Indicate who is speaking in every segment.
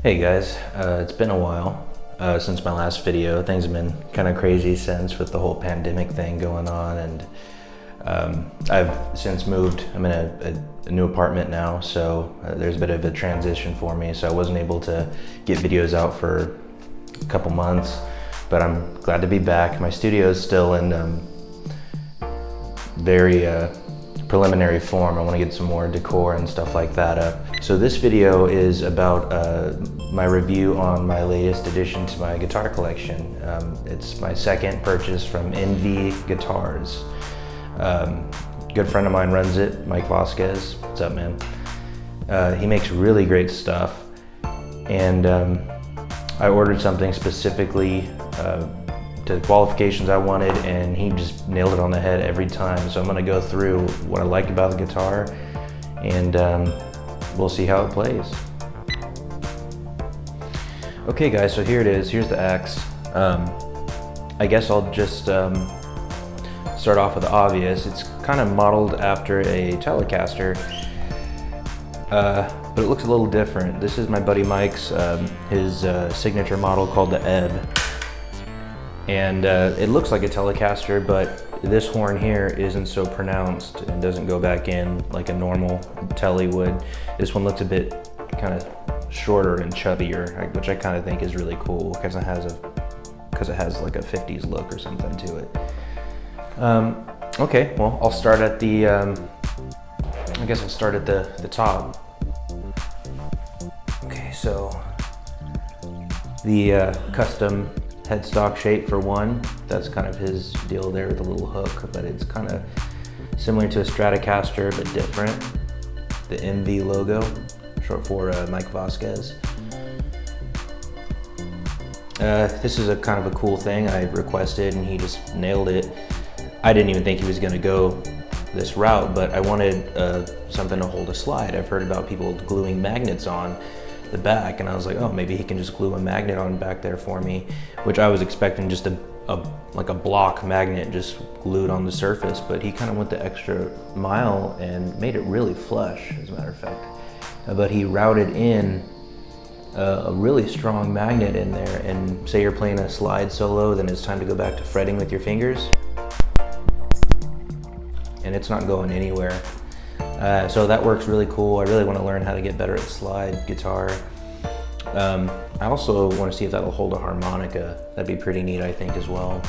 Speaker 1: Hey guys, it's been a while since my last video. Things have been kind of crazy since with the whole pandemic thing going on, and I've since moved. I'm in a new apartment now, so there's a bit of a transition for me, so I wasn't able to get videos out for a couple months, but I'm glad to be back. My studio is still in very preliminary form. I want to get some more decor and stuff like that up. So this video is about my review on my latest addition to my guitar collection. It's my second purchase from Mvee Guitars. Good friend of mine runs it, Mike Vasquez. What's up, man? He makes really great stuff, and I ordered something specifically to the qualifications I wanted, and he just nailed it on the head every time. So I'm gonna go through what I like about the guitar, and we'll see how it plays. Okay guys, so here it is. Here's the X. I guess I'll just start off with the obvious. It's kind of modeled after a Telecaster, but it looks a little different. This is my buddy Mike's, his signature model called the Ebb. And it looks like a Telecaster, but this horn here isn't so pronounced and doesn't go back in like a normal Tele would. This one looks a bit kind of shorter and chubbier, which I kind of think is really cool because it has like a 50s look or something to it. Okay, well, I'll start at the, I guess I'll start at the top. Okay, so the custom headstock shape for one, that's kind of his deal there with the little hook, but it's kind of similar to a Stratocaster but different. The Mvee logo, short for Mike Vasquez. This is a kind of a cool thing I requested, and he just nailed it. I didn't even think he was going to go this route, but I wanted something to hold a slide. I've heard about people gluing magnets on the back, and I was like, oh, maybe he can just glue a magnet on back there for me, which I was expecting just like a block magnet just glued on the surface, but he kind of went the extra mile and made it really flush, as a matter of fact. But he routed in a really strong magnet in there, and say you're playing a slide solo, then it's time to go back to fretting with your fingers, and it's not going anywhere. So that works really cool. I really want to learn how to get better at slide guitar. I also want to see if that'll hold a harmonica. That'd be pretty neat, I think, as well.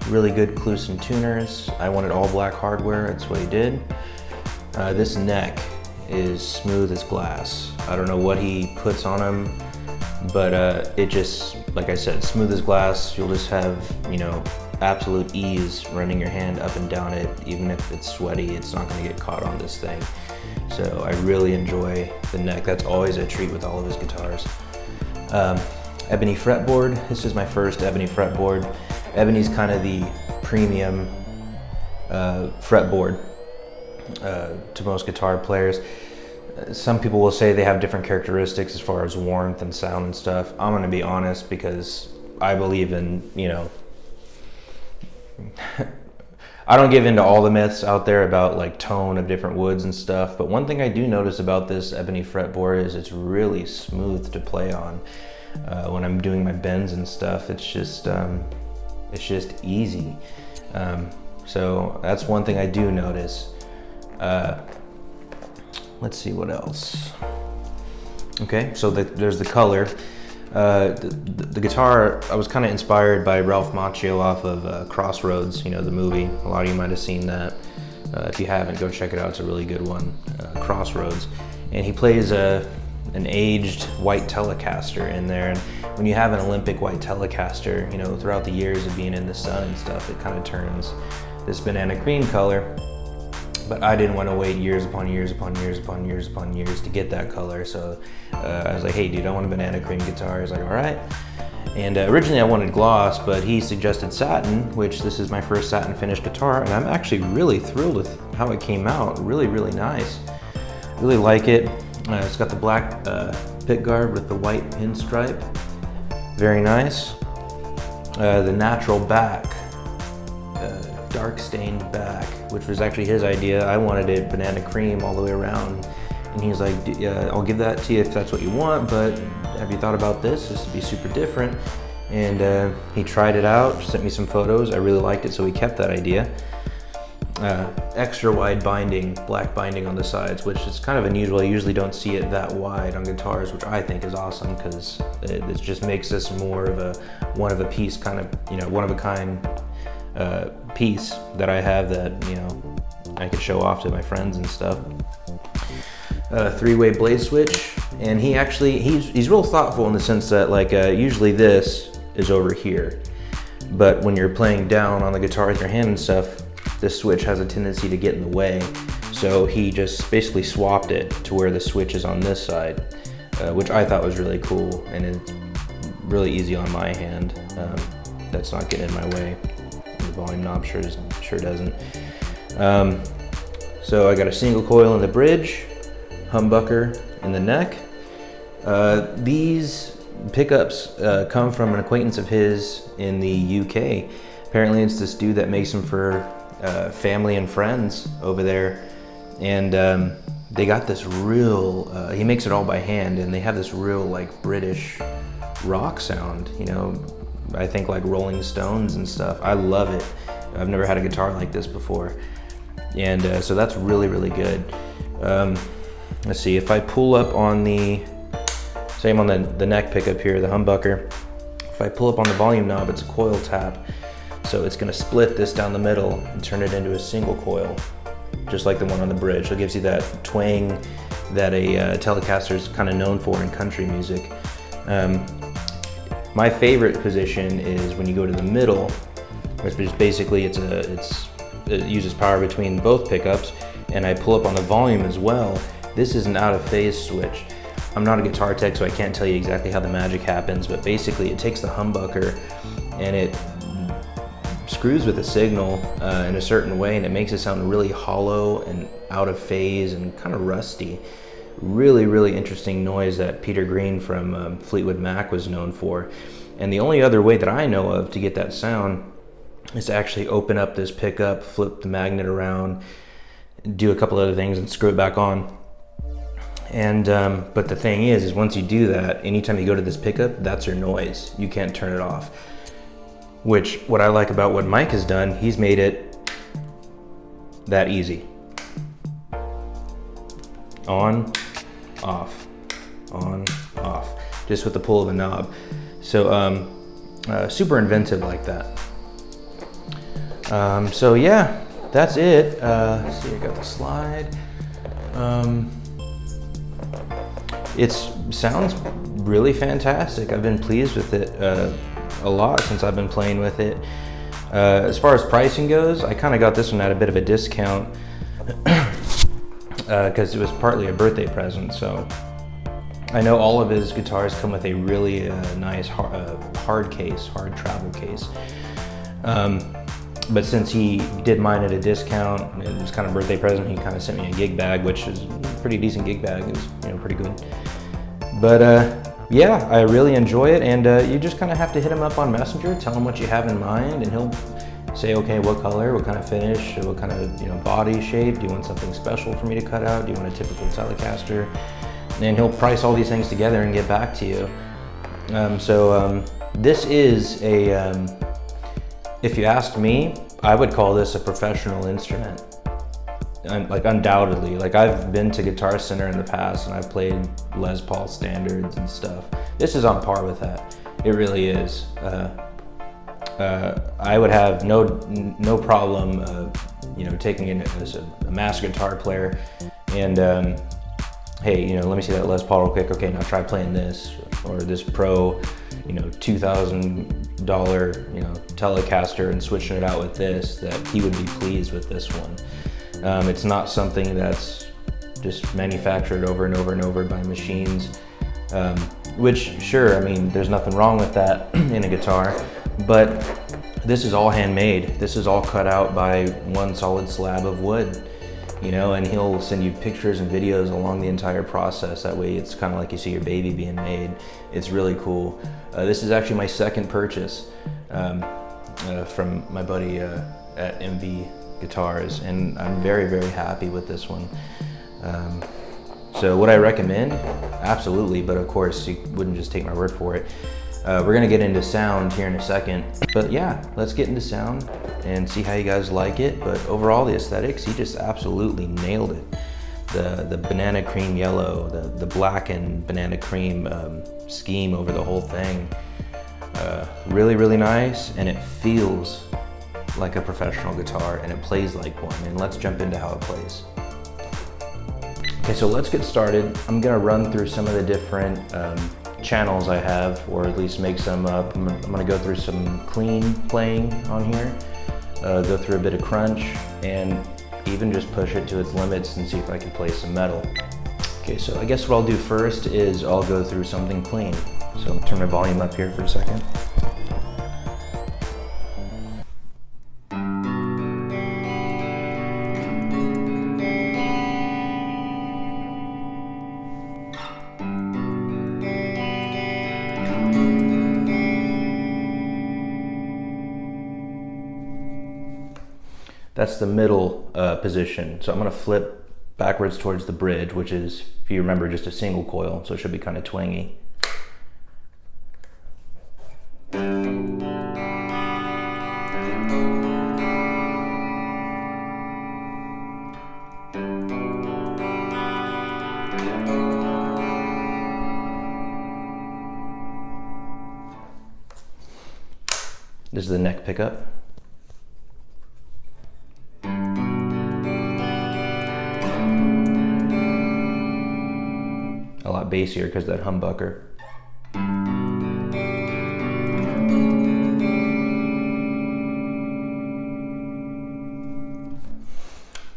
Speaker 1: Really good Kluson tuners. I wanted all black hardware. That's what he did. This neck is smooth as glass. I don't know what he puts on them, but it just, like I said, smooth as glass. You'll just have, you know, absolute ease running your hand up and down it. Even if it's sweaty, it's not going to get caught on this thing. So I really enjoy the neck. That's always a treat with all of his guitars. Ebony fretboard. This is my first ebony fretboard. Ebony's kind of the premium fretboard to most guitar players. Some people will say they have different characteristics as far as warmth and sound and stuff. I'm going to be honest, because I believe in, you know, I don't give into all the myths out there about like tone of different woods and stuff, but one thing I do notice about this ebony fretboard is it's really smooth to play on. When I'm doing my bends and stuff, it's just easy. So that's one thing I do notice. Let's see what else. Okay, so there's the color. The guitar, I was kind of inspired by Ralph Macchio off of Crossroads, you know, the movie. A lot of you might have seen that. If you haven't, go check it out. It's a really good one, Crossroads. And he plays an aged white Telecaster in there. And when you have an Olympic white Telecaster, you know, throughout the years of being in the sun and stuff, it kind of turns this banana cream color. But I didn't want to wait years upon years upon years upon years upon years to get that color. So I was like, hey dude, I want a banana cream guitar. He's like, all right. And originally I wanted gloss, but he suggested satin, which this is my first satin finished guitar. And I'm actually really thrilled with how it came out. Really, really nice. Really like it. It's got the black pick guard with the white pinstripe. Very nice. The natural back. Dark stained back, which was actually his idea. I wanted it banana cream all the way around, and he's like, I'll give that to you if that's what you want, but have you thought about this? This would be super different. And he tried it out, sent me some photos. I really liked it, so he kept that idea. Extra wide binding, black binding on the sides, which is kind of unusual. I usually don't see it that wide on guitars, which I think is awesome because it just makes this more of a one of a piece kind of, you know, one of a kind piece that I have that, you know, I could show off to my friends and stuff. Three-way blade switch, and he's real thoughtful in the sense that, like, usually this is over here, but when you're playing down on the guitar with your hand and stuff, this switch has a tendency to get in the way. So he just basically swapped it to where the switch is on this side, which I thought was really cool, and it's really easy on my hand. That's not getting in my way. The volume knob sure doesn't. So I got a single coil in the bridge, humbucker in the neck. These pickups come from an acquaintance of his in the UK. Apparently it's this dude that makes them for family and friends over there, and they got this real, he makes it all by hand, and they have this real, like, British rock sound, you know, I think like Rolling Stones and stuff. I love it. I've never had a guitar like this before, and so that's really, really good. Let's see, if I pull up on the, same on the neck pickup here, the humbucker, if I pull up on the volume knob, it's a coil tap. So it's gonna split this down the middle and turn it into a single coil, just like the one on the bridge. So it gives you that twang that a Telecaster is kind of known for in country music. My favorite position is when you go to the middle, which is basically it uses power between both pickups, and I pull up on the volume as well. This is an out of phase switch. I'm not a guitar tech, so I can't tell you exactly how the magic happens, but basically it takes the humbucker and it screws with the signal in a certain way, and it makes it sound really hollow and out of phase and kind of rusty. Really, really interesting noise that Peter Green from Fleetwood Mac was known for. And the only other way that I know of to get that sound is to actually open up this pickup, flip the magnet around, do a couple other things, and screw it back on. And but the thing is once you do that, anytime you go to this pickup, that's your noise. You can't turn it off. Which, what I like about what Mike has done, he's made it that easy. On, off, on, off, just with the pull of a knob. So super inventive like that. So yeah, that's it. Let's see, I got the slide. It sounds really fantastic. I've been pleased with it a lot since I've been playing with it. As far as pricing goes, I kind of got this one at a bit of a discount because it was partly a birthday present. So I know all of his guitars come with a really nice hard travel case. But since he did mine at a discount, it was kind of a birthday present, he kind of sent me a gig bag, which is a pretty decent gig bag. It's, you know, pretty good. But yeah, I really enjoy it, and you just kind of have to hit him up on Messenger, tell him what you have in mind, and he'll say, okay, what color, what kind of finish, what kind of, you know, body shape, do you want something special for me to cut out, do you want a typical Telecaster, and he'll price all these things together and get back to you. This is a, if you asked me, I would call this a professional instrument. Like, undoubtedly. Like, I've been to Guitar Center in the past and I've played Les Paul standards and stuff. This is on par with that. It really is. I would have no problem, you know, taking it as a master guitar player and, hey, you know, let me see that Les Paul real quick. Okay, now try playing this, or this Pro, you know, $2,000, you know, Telecaster, and switching it out with this, that he would be pleased with this one. It's not something that's just manufactured over and over and over by machines, which, sure, I mean, there's nothing wrong with that in a guitar, but this is all handmade. This is all cut out by one solid slab of wood, you know, and he'll send you pictures and videos along the entire process. That way it's kind of like you see your baby being made. It's really cool. This is actually my second purchase from my buddy at Mvee Guitars, and I'm very, very happy with this one. So would I recommend? Absolutely, but of course you wouldn't just take my word for it. We're gonna get into sound here in a second, but yeah, let's get into sound and see how you guys like it. But overall, the aesthetics, he just absolutely nailed it. The banana cream yellow, the black and banana cream scheme over the whole thing. Really, really nice, and it feels like a professional guitar, and it plays like one. And let's jump into how it plays. Okay, so let's get started. I'm gonna run through some of the different channels I have, or at least make some up. I'm gonna go through some clean playing on here, go through a bit of crunch, and even just push it to its limits and see if I can play some metal. Okay, so I guess what I'll do first is I'll go through something clean. So I'll turn my volume up here for a second. That's the middle position. So I'm gonna flip backwards towards the bridge, which is, if you remember, just a single coil, so it should be kind of twangy. This is the neck pickup. A lot bassier because of that humbucker.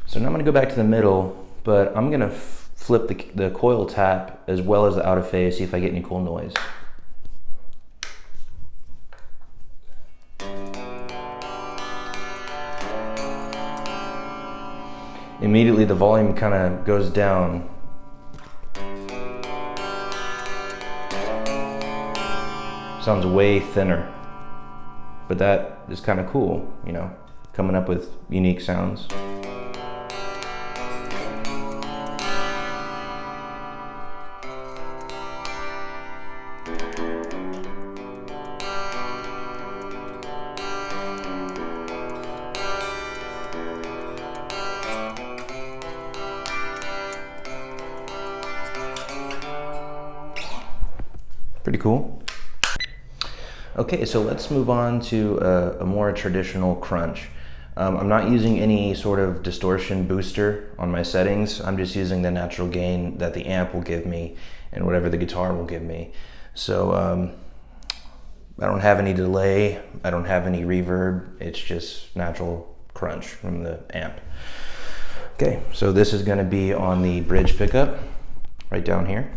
Speaker 1: So now I'm going to go back to the middle, but I'm going to flip the coil tap as well as the out of phase, see if I get any cool noise. Immediately the volume kind of goes down. Sounds way thinner, but that is kind of cool, you know, coming up with unique sounds. Pretty cool. Okay, so let's move on to a more traditional crunch. I'm not using any sort of distortion booster on my settings. I'm just using the natural gain that the amp will give me and whatever the guitar will give me. So I don't have any delay, I don't have any reverb, it's just natural crunch from the amp. Okay, so this is gonna be on the bridge pickup, right down here.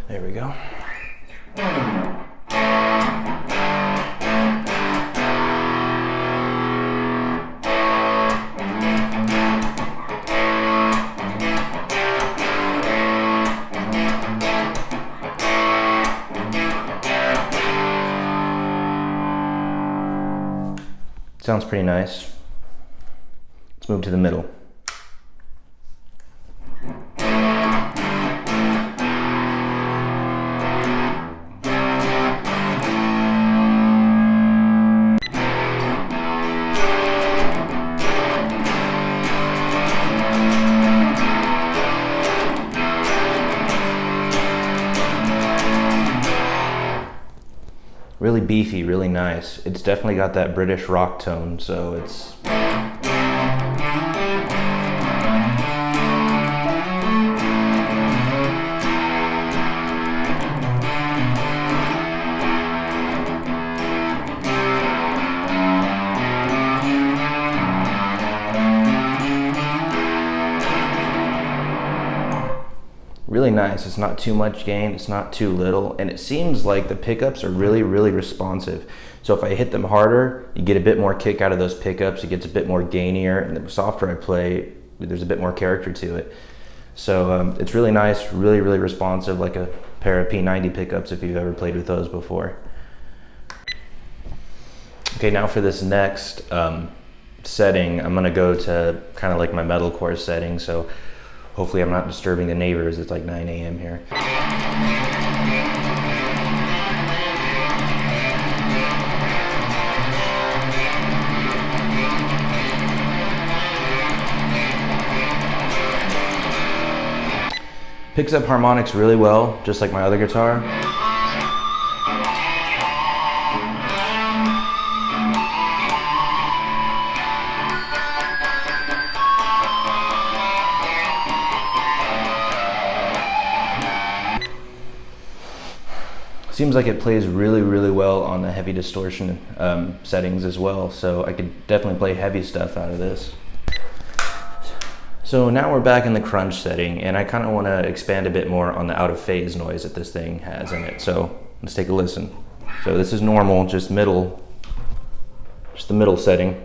Speaker 1: There we go. Sounds pretty nice. Let's move to the middle. Really beefy, really nice. It's definitely got that British rock tone, so it's... really nice. It's not too much gain, it's not too little, and it seems like the pickups are really, really responsive. So if I hit them harder, you get a bit more kick out of those pickups, it gets a bit more gainier, and the softer I play, there's a bit more character to it. So it's really nice, really, really responsive, like a pair of P90 pickups if you've ever played with those before. Okay, now for this next setting, I'm gonna go to kind of like my metalcore setting, so hopefully I'm not disturbing the neighbors. It's like 9 a.m. here. Picks up harmonics really well, just like my other guitar. Seems like it plays really, really well on the heavy distortion settings as well, so I could definitely play heavy stuff out of this. So now we're back in the crunch setting, and I kind of want to expand a bit more on the out of phase noise that this thing has in it. So let's take a listen. So this is normal, just the middle setting.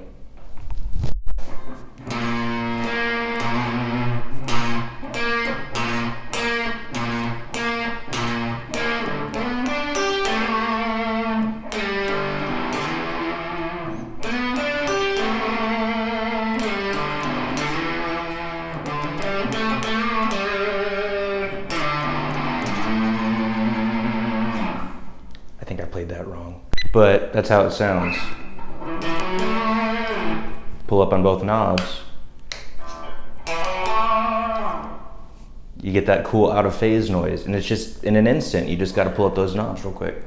Speaker 1: I think I played that wrong, but that's how it sounds. Pull up on both knobs. You get that cool out of phase noise, and it's just in an instant. You just got to pull up those knobs real quick.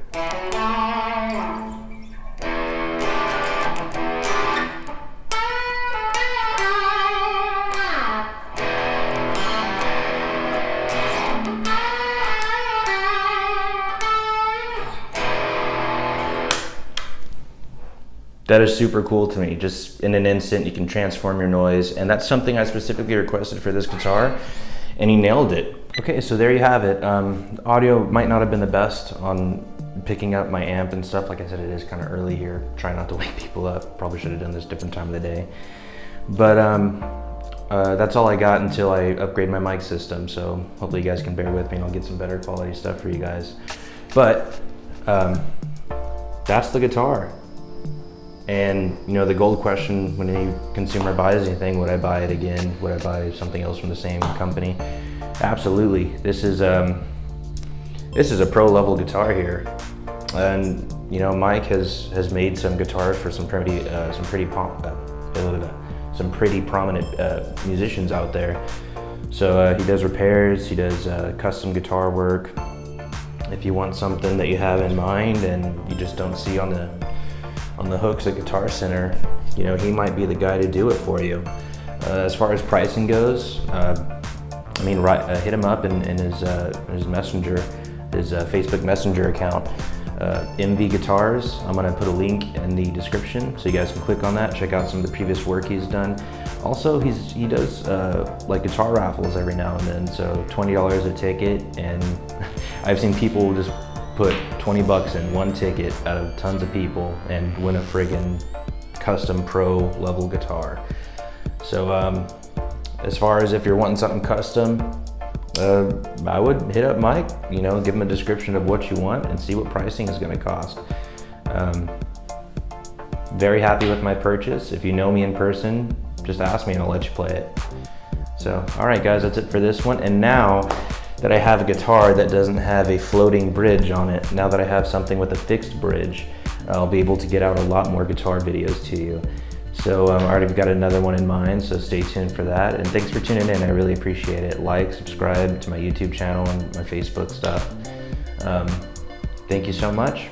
Speaker 1: That is super cool to me. Just in an instant, you can transform your noise, and that's something I specifically requested for this guitar, and he nailed it. Okay, so there you have it. Audio might not have been the best on picking up my amp and stuff. Like I said, it is kind of early here. Try not to wake people up. Probably should have done this different time of the day. But that's all I got until I upgrade my mic system. So hopefully you guys can bear with me and I'll get some better quality stuff for you guys. But that's the guitar. And you know, the gold question when any consumer buys anything, would I buy it again? Would I buy something else from the same company? Absolutely. This is a pro level guitar here. And you know, Mike has made some guitars for some pretty prominent musicians out there. So he does repairs, he does custom guitar work. If you want something that you have in mind and you just don't see on the hooks at Guitar Center, you know, he might be the guy to do it for you. As far as pricing goes, I mean, hit him up in his messenger, his Facebook Messenger account, Mvee Guitars. I'm gonna put a link in the description so you guys can click on that, check out some of the previous work he's done. Also, he does like guitar raffles every now and then, so $20 a ticket, and I've seen people just put 20 bucks in one ticket out of tons of people and win a friggin' custom pro level guitar. So as far as if you're wanting something custom, I would hit up Mike, you know, give him a description of what you want and see what pricing is gonna cost. Very happy with my purchase. If you know me in person, just ask me and I'll let you play it. So, all right guys, that's it for this one. And now that I have a guitar that doesn't have a floating bridge on it, now that I have something with a fixed bridge, I'll be able to get out a lot more guitar videos to you. So I already got another one in mind, so stay tuned for that. And thanks for tuning in, I really appreciate it. Like, subscribe to my YouTube channel and my Facebook stuff. Thank you so much.